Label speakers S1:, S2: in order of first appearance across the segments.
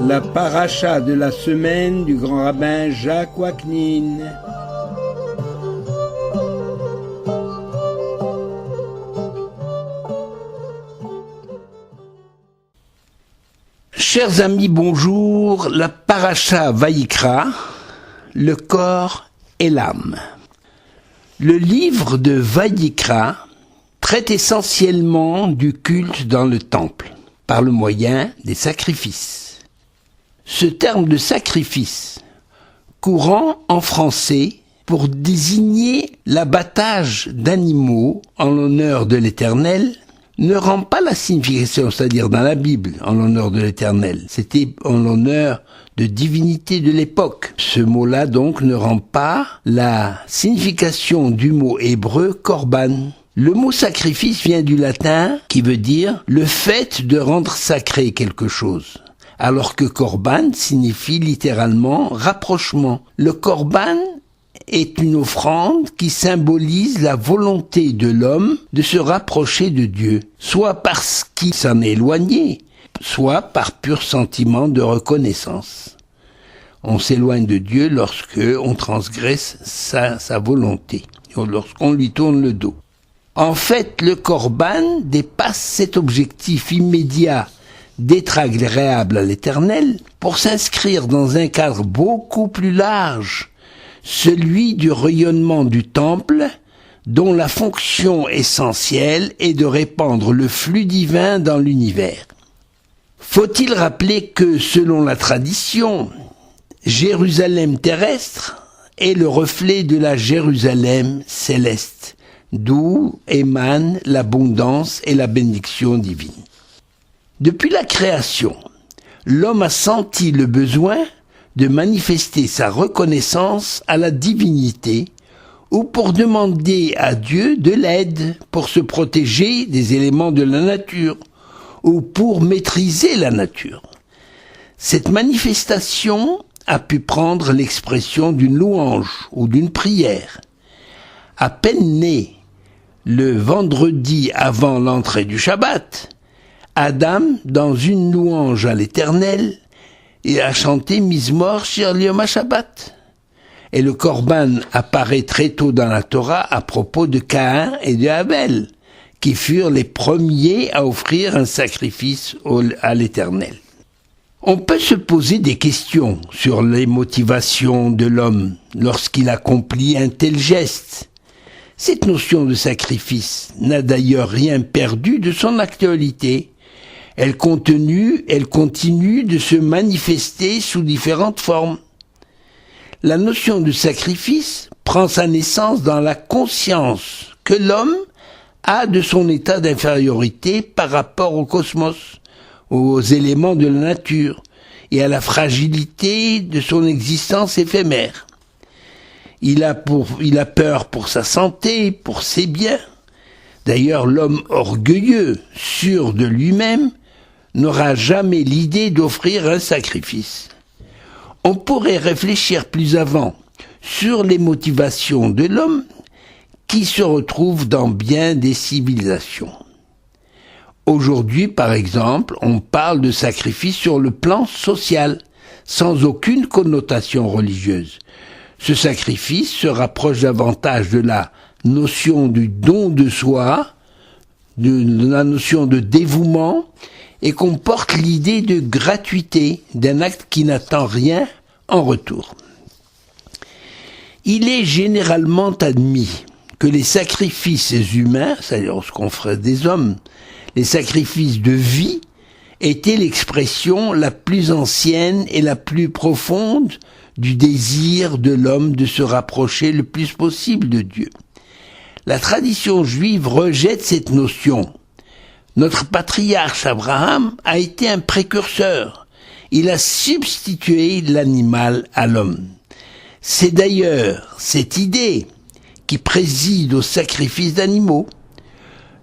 S1: La paracha de la semaine du grand rabbin Jacques Waknin. Chers amis, bonjour. La paracha Vayikra, le corps et l'âme. Le livre de Vayikra traite essentiellement du culte dans le temple, par le moyen des sacrifices. Ce terme de sacrifice, courant en français pour désigner l'abattage d'animaux en l'honneur de l'Éternel, ne rend pas la signification, c'est-à-dire dans la Bible, en l'honneur de l'Éternel. C'était en l'honneur de divinité de l'époque. Ce mot-là, donc, ne rend pas la signification du mot hébreu korban. Le mot sacrifice vient du latin qui veut dire le fait de rendre sacré quelque chose, alors que korban signifie littéralement rapprochement. Le korban est une offrande qui symbolise la volonté de l'homme de se rapprocher de Dieu, soit parce qu'il s'en est éloigné, soit par pur sentiment de reconnaissance. On s'éloigne de Dieu lorsque on transgresse sa volonté, ou lorsqu'on lui tourne le dos. En fait, le korban dépasse cet objectif immédiat d'être agréable à l'Éternel pour s'inscrire dans un cadre beaucoup plus large, celui du rayonnement du temple, dont la fonction essentielle est de répandre le flux divin dans l'univers. Faut-il rappeler que, selon la tradition, Jérusalem terrestre est le reflet de la Jérusalem céleste, d'où émane l'abondance et la bénédiction divine. Depuis la création, l'homme a senti le besoin de manifester sa reconnaissance à la divinité ou pour demander à Dieu de l'aide pour se protéger des éléments de la nature ou pour maîtriser la nature. Cette manifestation a pu prendre l'expression d'une louange ou d'une prière. À peine né le vendredi avant l'entrée du Shabbat, Adam, dans une louange à l'Éternel, et a chanté Mizmor Shir Yom HaShabbat. Et le korban apparaît très tôt dans la Torah à propos de Caïn et de Abel, qui furent les premiers à offrir un sacrifice à l'Éternel. On peut se poser des questions sur les motivations de l'homme lorsqu'il accomplit un tel geste. Cette notion de sacrifice n'a d'ailleurs rien perdu de son actualité. Elle continue de se manifester sous différentes formes. La notion de sacrifice prend sa naissance dans la conscience que l'homme a de son état d'infériorité par rapport au cosmos, aux éléments de la nature et à la fragilité de son existence éphémère. Il a peur pour sa santé, pour ses biens. D'ailleurs, l'homme orgueilleux, sûr de lui-même, n'aura jamais l'idée d'offrir un sacrifice. On pourrait réfléchir plus avant sur les motivations de l'homme qui se retrouvent dans bien des civilisations. Aujourd'hui, par exemple, on parle de sacrifice sur le plan social, sans aucune connotation religieuse. Ce sacrifice se rapproche davantage de la notion du don de soi, de la notion de dévouement, et comporte l'idée de gratuité d'un acte qui n'attend rien en retour. Il est généralement admis que les sacrifices humains, c'est-à-dire ce qu'on ferait des hommes, les sacrifices de vie, étaient l'expression la plus ancienne et la plus profonde du désir de l'homme de se rapprocher le plus possible de Dieu. La tradition juive rejette cette notion. Notre patriarche Abraham a été un précurseur. Il a substitué l'animal à l'homme. C'est d'ailleurs cette idée qui préside au sacrifice d'animaux.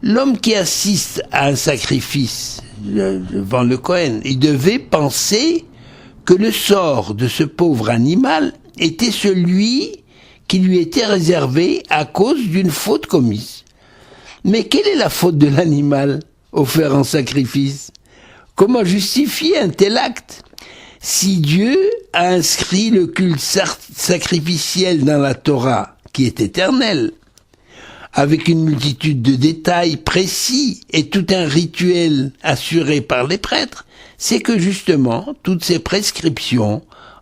S1: L'homme qui assiste à un sacrifice devant le Kohen, il devait penser que le sort de ce pauvre animal était celui qui lui était réservé à cause d'une faute commise. Mais quelle est la faute de l'animal offert en sacrifice? Comment justifier un tel acte? Si Dieu a inscrit le culte sacrificiel dans la Torah, qui est éternelle, avec une multitude de détails précis et tout un rituel assuré par les prêtres, c'est que justement, toutes ces prescriptions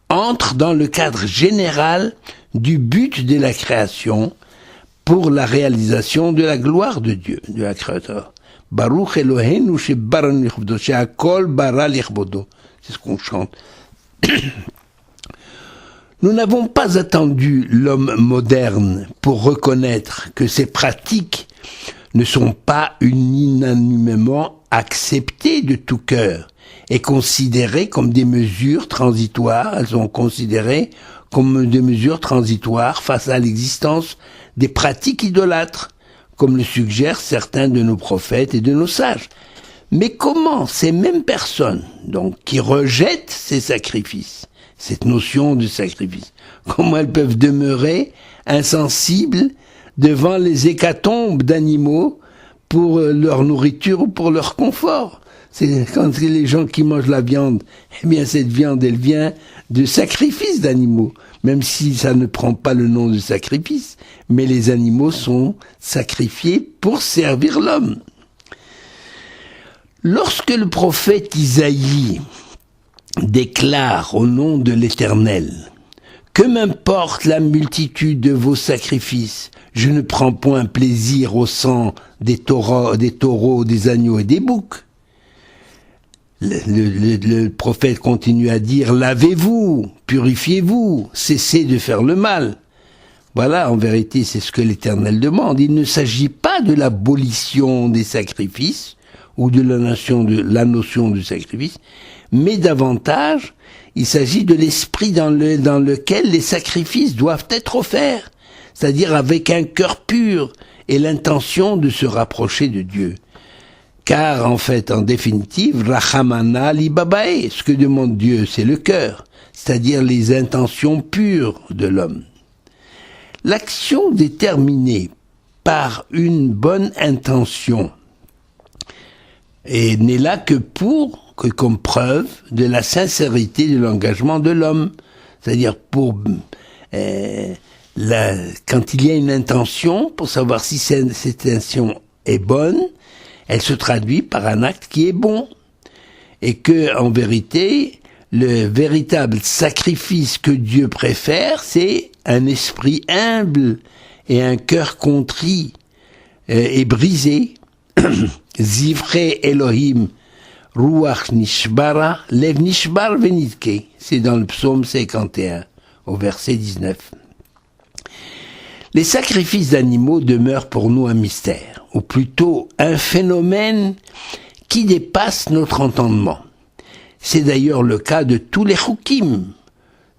S1: entrent dans le cadre général du but de la création pour la réalisation de la gloire de Dieu, de la créateur. Baruch Eloheinu shebaranu lichvodo, she'akol bara lichvodo. C'est ce qu'on chante. Nous n'avons pas attendu l'homme moderne pour reconnaître que ces pratiques ne sont pas unanimement acceptées de tout cœur et considérées comme des mesures transitoires. Elles sont considérées comme des mesures transitoires face à l'existence des pratiques idolâtres, comme le suggèrent certains de nos prophètes et de nos sages. Mais comment ces mêmes personnes, donc, qui rejettent ces sacrifices, cette notion de sacrifice, comment elles peuvent demeurer insensibles devant les hécatombes d'animaux pour leur nourriture ou pour leur confort? C'est quand les gens qui mangent la viande, eh bien cette viande, elle vient de sacrifices d'animaux, même si ça ne prend pas le nom de sacrifice, mais les animaux sont sacrifiés pour servir l'homme. Lorsque le prophète Isaïe déclare au nom de l'Éternel « Que m'importe la multitude de vos sacrifices, je ne prends point plaisir au sang des taureaux, des agneaux et des boucs. » Le prophète continue à dire « Lavez-vous, purifiez-vous, cessez de faire le mal. » Voilà, en vérité, c'est ce que l'Éternel demande. Il ne s'agit pas de l'abolition des sacrifices ou de la notion de sacrifice, mais davantage, il s'agit de l'esprit dans lequel les sacrifices doivent être offerts, c'est-à-dire avec un cœur pur et l'intention de se rapprocher de Dieu. Car, en fait, en définitive, Rachamana li babae, ce que demande Dieu, c'est le cœur, c'est-à-dire les intentions pures de l'homme. L'action déterminée par une bonne intention et n'est là que comme preuve de la sincérité de l'engagement de l'homme. C'est-à-dire quand il y a une intention, pour savoir si cette intention est bonne, elle se traduit par un acte qui est bon. Et que, en vérité, le véritable sacrifice que Dieu préfère, c'est un esprit humble et un cœur contrit et brisé. Zivrei Elohim Ruach Nishbara Lev Nishbar Venitke. C'est dans le psaume 51, au verset 19. Les sacrifices d'animaux demeurent pour nous un mystère, ou plutôt un phénomène qui dépasse notre entendement. C'est d'ailleurs le cas de tous les chukim,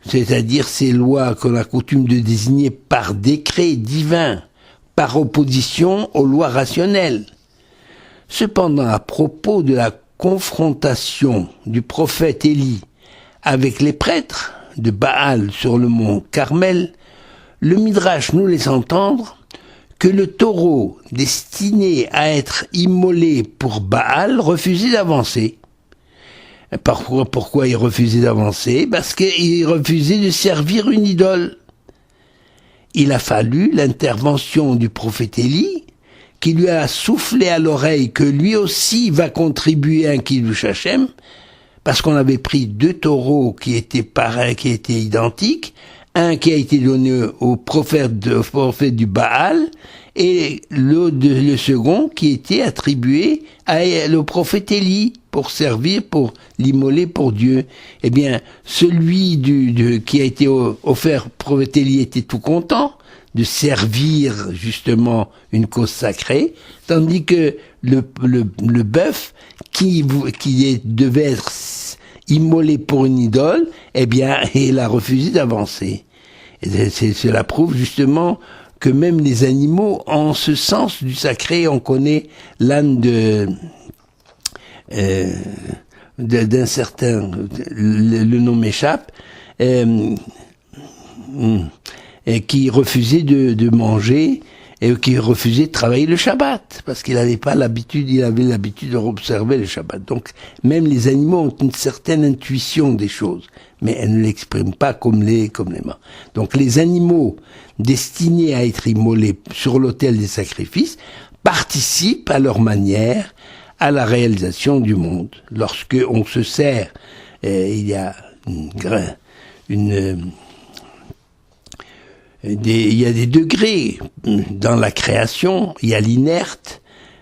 S1: c'est-à-dire ces lois qu'on a coutume de désigner par décret divin, par opposition aux lois rationnelles. Cependant, à propos de la confrontation du prophète Élie avec les prêtres de Baal sur le mont Carmel, le Midrash nous laisse entendre que le taureau destiné à être immolé pour Baal refusait d'avancer. Pourquoi il refusait d'avancer? Parce qu'il refusait de servir une idole. Il a fallu l'intervention du prophète Élie, qui lui a soufflé à l'oreille que lui aussi va contribuer à un Kiddush Hashem, parce qu'on avait pris 2 taureaux qui étaient pareils, qui étaient identiques, un qui a été donné au prophète du Baal, et le second qui était attribué au prophète Élie, pour servir, pour l'immoler pour Dieu. Eh bien, celui qui a été offert au prophète Élie était tout content de servir justement une cause sacrée, tandis que le bœuf qui devait être immolé pour une idole, eh bien, il a refusé d'avancer. Et cela prouve justement que même les animaux, en ce sens du sacré, on connaît l'âne d'un certain, le nom m'échappe, et qui refusait de manger et qui refusait de travailler le Shabbat, parce qu'il n'avait pas l'habitude, il avait l'habitude d'observer le Shabbat. Donc, même les animaux ont une certaine intuition des choses, mais elles ne l'expriment pas comme les mains. Donc, les animaux destinés à être immolés sur l'autel des sacrifices participent à leur manière à la réalisation du monde. Lorsque on se sert, il y a il y a des degrés dans la création. Il y a l'inerte,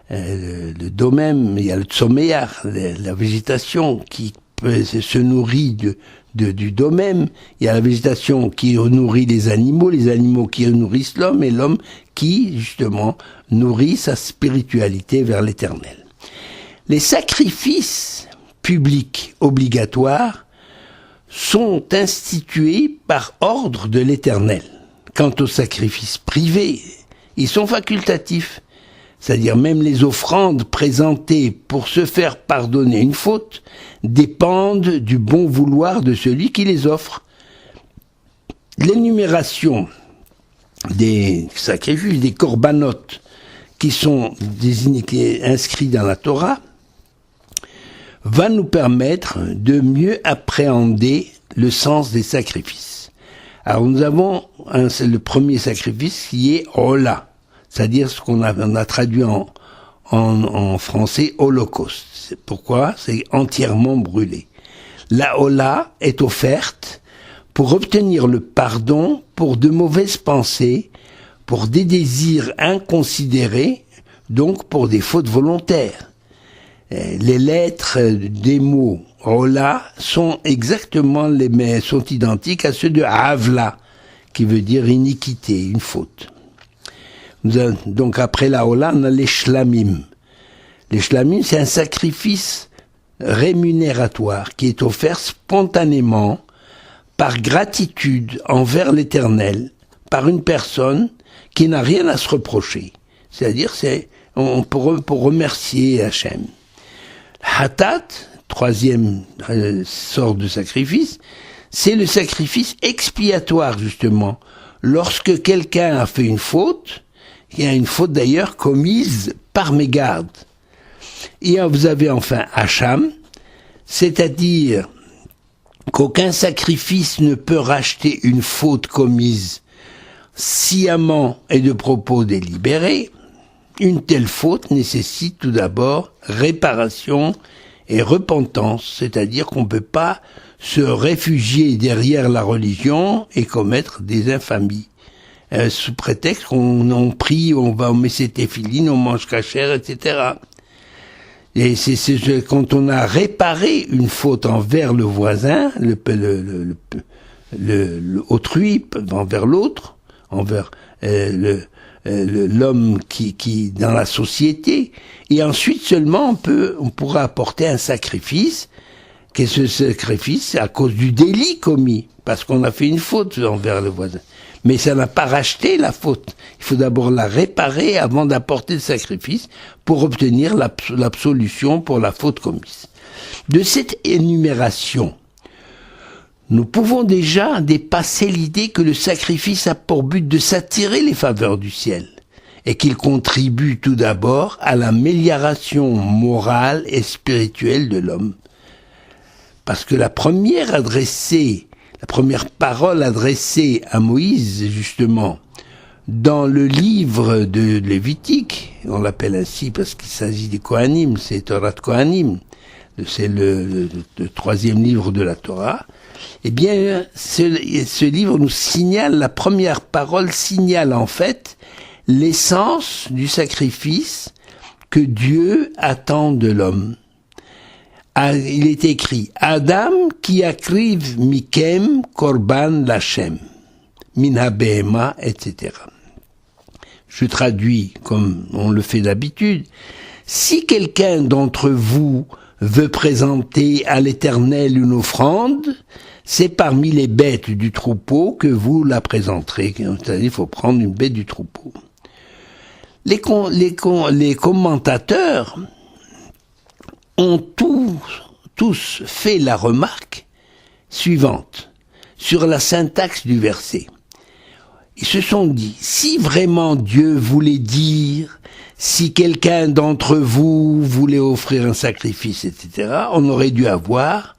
S1: le domème, il y a le tsoméar, la végétation qui se nourrit du domème. Il y a la végétation qui nourrit les animaux qui nourrissent l'homme, et l'homme qui, justement, nourrit sa spiritualité vers l'éternel. Les sacrifices publics obligatoires sont institués par ordre de l'Éternel. Quant aux sacrifices privés, ils sont facultatifs. C'est-à-dire même les offrandes présentées pour se faire pardonner une faute dépendent du bon vouloir de celui qui les offre. L'énumération des sacrifices, des corbanotes qui sont inscrits dans la Torah, va nous permettre de mieux appréhender le sens des sacrifices. Alors nous avons le premier sacrifice qui est Ola, c'est-à-dire ce qu'on a traduit en français holocauste. Pourquoi ? C'est entièrement brûlé. La Ola est offerte pour obtenir le pardon pour de mauvaises pensées, pour des désirs inconsidérés, donc pour des fautes volontaires. Les lettres des mots Ola sont sont identiques à ceux de Havla, qui veut dire iniquité, une faute. Donc après la Ola, on a les Shlamim. Les Shlamim, c'est un sacrifice rémunératoire qui est offert spontanément par gratitude envers l'Éternel, par une personne qui n'a rien à se reprocher. C'est-à-dire, pour remercier Hachem. Hatat, troisième sorte de sacrifice, c'est le sacrifice expiatoire, justement. Lorsque quelqu'un a fait une faute, il y a une faute d'ailleurs commise par mégarde. Et vous avez enfin Hacham, c'est-à-dire qu'aucun sacrifice ne peut racheter une faute commise sciemment et de propos délibérés. Une telle faute nécessite tout d'abord réparation et repentance, c'est-à-dire qu'on ne peut pas se réfugier derrière la religion et commettre des infamies. Sous prétexte qu'on prie, on met ses téphilines, on mange cachère, etc. Et c'est quand on a réparé une faute envers le voisin, autrui, envers l'autre, envers l'homme qui dans la société, et ensuite seulement on pourra apporter un sacrifice, que ce sacrifice c'est à cause du délit commis, parce qu'on a fait une faute envers le voisin. Mais ça n'a pas racheté la faute. Il faut d'abord la réparer avant d'apporter le sacrifice pour obtenir l'absolution pour la faute commise. De cette énumération, nous pouvons déjà dépasser l'idée que le sacrifice a pour but de s'attirer les faveurs du ciel et qu'il contribue tout d'abord à l'amélioration morale et spirituelle de l'homme. Parce que la première parole adressée à Moïse, justement, dans le livre de Lévitique, on l'appelle ainsi parce qu'il s'agit des Kohanim, c'est Torah de Kohanim, c'est le troisième livre de la Torah, eh bien, ce livre nous signale, la première parole signale en fait l'essence du sacrifice que Dieu attend de l'homme. Il est écrit Adam qui akriv mikem korban lachem min habehema, etc. Je traduis comme on le fait d'habitude. Si quelqu'un d'entre vous veut présenter à l'Éternel une offrande, c'est parmi les bêtes du troupeau que vous la présenterez. C'est-à-dire, il faut prendre une bête du troupeau. Les commentateurs ont tous fait la remarque suivante sur la syntaxe du verset. ils se sont dit, si vraiment Dieu voulait dire, si quelqu'un d'entre vous voulait offrir un sacrifice, etc., on aurait dû avoir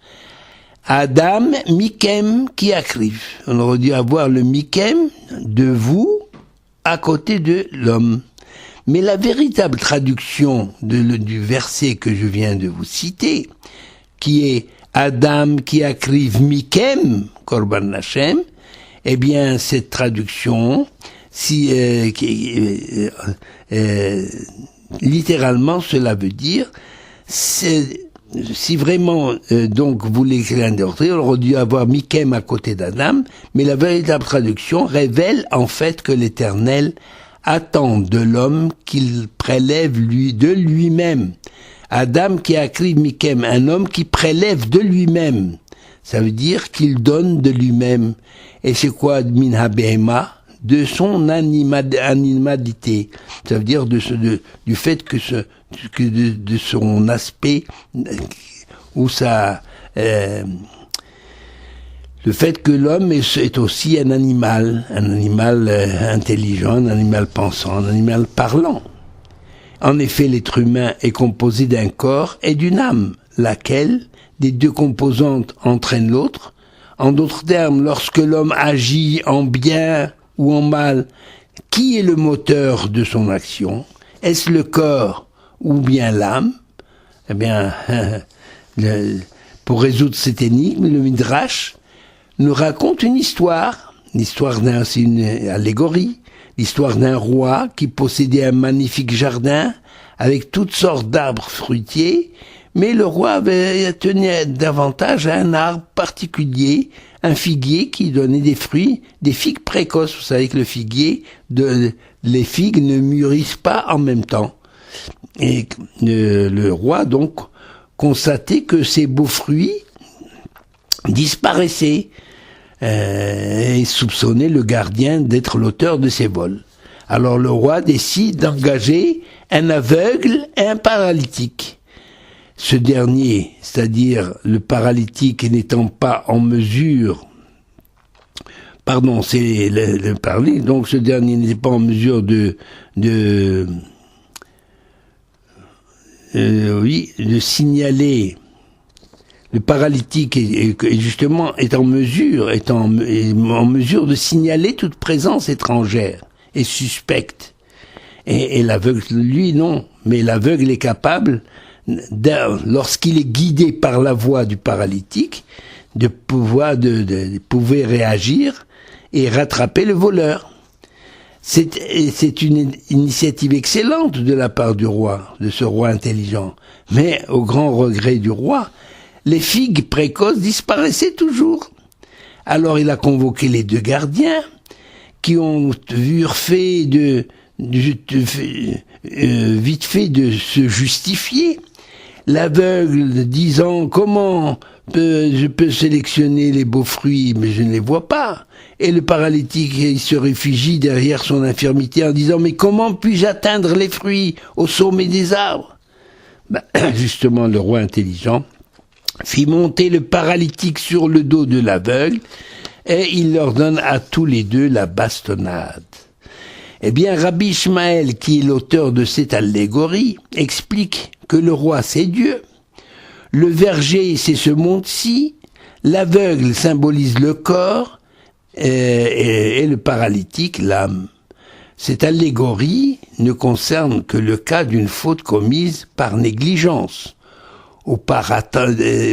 S1: Adam, Mikem, qui akriv. On aurait dû avoir le Mikem de vous à côté de l'homme. Mais la véritable traduction du verset que je viens de vous citer, qui est Adam qui akriv Mikem, Korban Hashem, eh bien, cette traduction, littéralement, cela veut dire, si vraiment, donc, vous l'écrivez en on aurait dû avoir Mikem à côté d'Adam, mais la véritable traduction révèle, en fait, que l'Éternel attend de l'homme qu'il prélève de lui-même. Adam qui a écrit Mikem, un homme qui prélève de lui-même. Ça veut dire qu'il donne de lui-même. Et c'est quoi min habehema? De son animalité. Ça veut dire du fait que de son aspect, ou le fait que l'homme est aussi un animal intelligent, un animal pensant, un animal parlant. En effet, l'être humain est composé d'un corps et d'une âme, laquelle des deux composantes entraîne l'autre. En d'autres termes, lorsque l'homme agit en bien ou en mal, qui est le moteur de son action? Est-ce le corps ou bien l'âme? Eh bien, pour résoudre cette énigme, le Midrash nous raconte une histoire. C'est une allégorie. L'histoire d'un roi qui possédait un magnifique jardin avec toutes sortes d'arbres fruitiers, mais le roi tenait davantage à un arbre particulier, un figuier qui donnait des fruits, des figues précoces. Vous savez que le figuier, les figues ne mûrissent pas en même temps. Et le roi donc constatait que ces beaux fruits disparaissaient et soupçonnait le gardien d'être l'auteur de ces vols. Alors le roi décide d'engager un aveugle et un paralytique. Ce dernier, c'est-à-dire le paralytique n'étant pas en mesure, c'est le paralytique, donc ce dernier n'était pas en mesure de signaler. Le paralytique est justement en mesure de signaler toute présence étrangère et suspecte. Et l'aveugle, lui, non. Mais l'aveugle est capable, lorsqu'il est guidé par la voix du paralytique, de pouvoir réagir et rattraper le voleur. C'est une initiative excellente de la part du roi, de ce roi intelligent. Mais au grand regret du roi, les figues précoces disparaissaient toujours. Alors il a convoqué les deux gardiens qui ont vite fait de se justifier. L'aveugle disant comment je peux sélectionner les beaux fruits mais je ne les vois pas. Et le paralytique il se réfugie derrière son infirmité en disant mais comment puis-je atteindre les fruits au sommet des arbres? Justement le roi intelligent fit monter le paralytique sur le dos de l'aveugle et il leur donne à tous les deux la bastonnade. Eh bien, Rabbi Ishmael, qui est l'auteur de cette allégorie, explique que le roi c'est Dieu, le verger c'est ce monde-ci, l'aveugle symbolise le corps et le paralytique l'âme. Cette allégorie ne concerne que le cas d'une faute commise par négligence ou par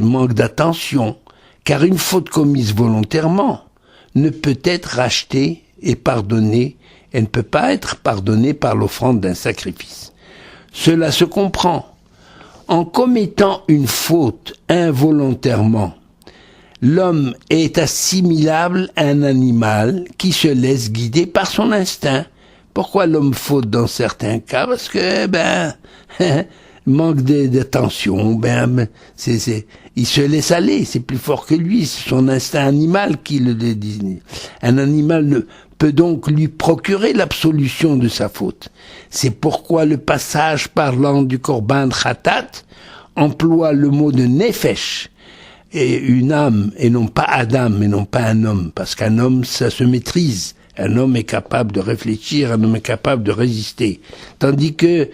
S1: manque d'attention, car une faute commise volontairement ne peut être rachetée et pardonnée, elle ne peut pas être pardonnée par l'offrande d'un sacrifice. Cela se comprend. En commettant une faute involontairement, l'homme est assimilable à un animal qui se laisse guider par son instinct. Pourquoi l'homme faute dans certains cas? Parce que, manque d'attention, il se laisse aller, c'est plus fort que lui, c'est son instinct animal qui le désigne. Un animal peut donc lui procurer l'absolution de sa faute. C'est pourquoi le passage parlant du Korban Khatat emploie le mot de Nefesh, et une âme, et non pas Adam, et non pas un homme, parce qu'un homme, ça se maîtrise. Un homme est capable de réfléchir, un homme est capable de résister. Tandis que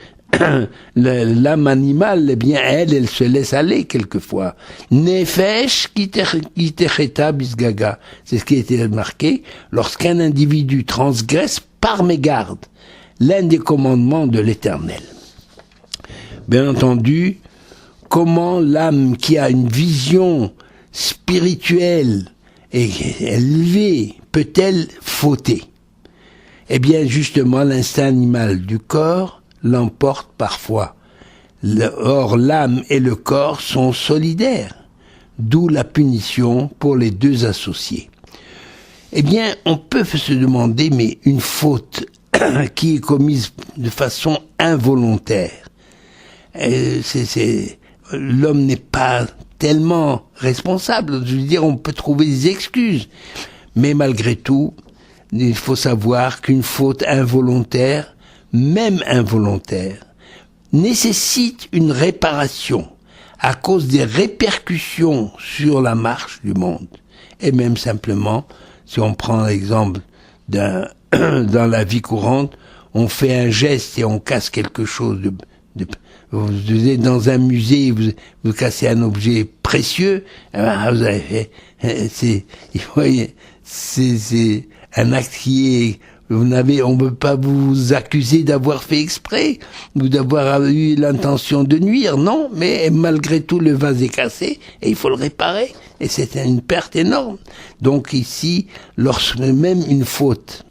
S1: l'âme animale, eh bien, elle se laisse aller quelquefois. Nefesh kitecheta bisgaga. C'est ce qui a été marqué lorsqu'un individu transgresse par mégarde l'un des commandements de l'Éternel. Bien entendu, comment l'âme qui a une vision spirituelle et élevée peut-elle fauter? Eh bien, justement, l'instinct animal du corps l'emporte parfois. Or, l'âme et le corps sont solidaires, d'où la punition pour les deux associés. Eh bien, on peut se demander, mais une faute qui est commise de façon involontaire, l'homme n'est pas tellement responsable. Je veux dire, on peut trouver des excuses, mais malgré tout, il faut savoir qu'une faute involontaire, même involontaire, nécessite une réparation à cause des répercussions sur la marche du monde. Et même simplement, si on prend l'exemple dans la vie courante, on fait un geste et on casse quelque chose vous êtes dans un musée, vous cassez un objet précieux, vous avez fait, c'est un acte qui est, on peut pas vous accuser d'avoir fait exprès, ou d'avoir eu l'intention de nuire, non, mais malgré tout, le vase est cassé, et il faut le réparer, et c'est une perte énorme. Donc ici, lorsque même une faute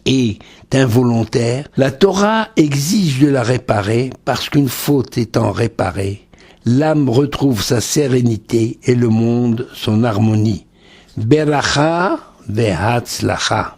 S1: est involontaire, la Torah exige de la réparer, parce qu'une faute étant réparée, l'âme retrouve sa sérénité et le monde son harmonie. Beracha ve'hatzlacha.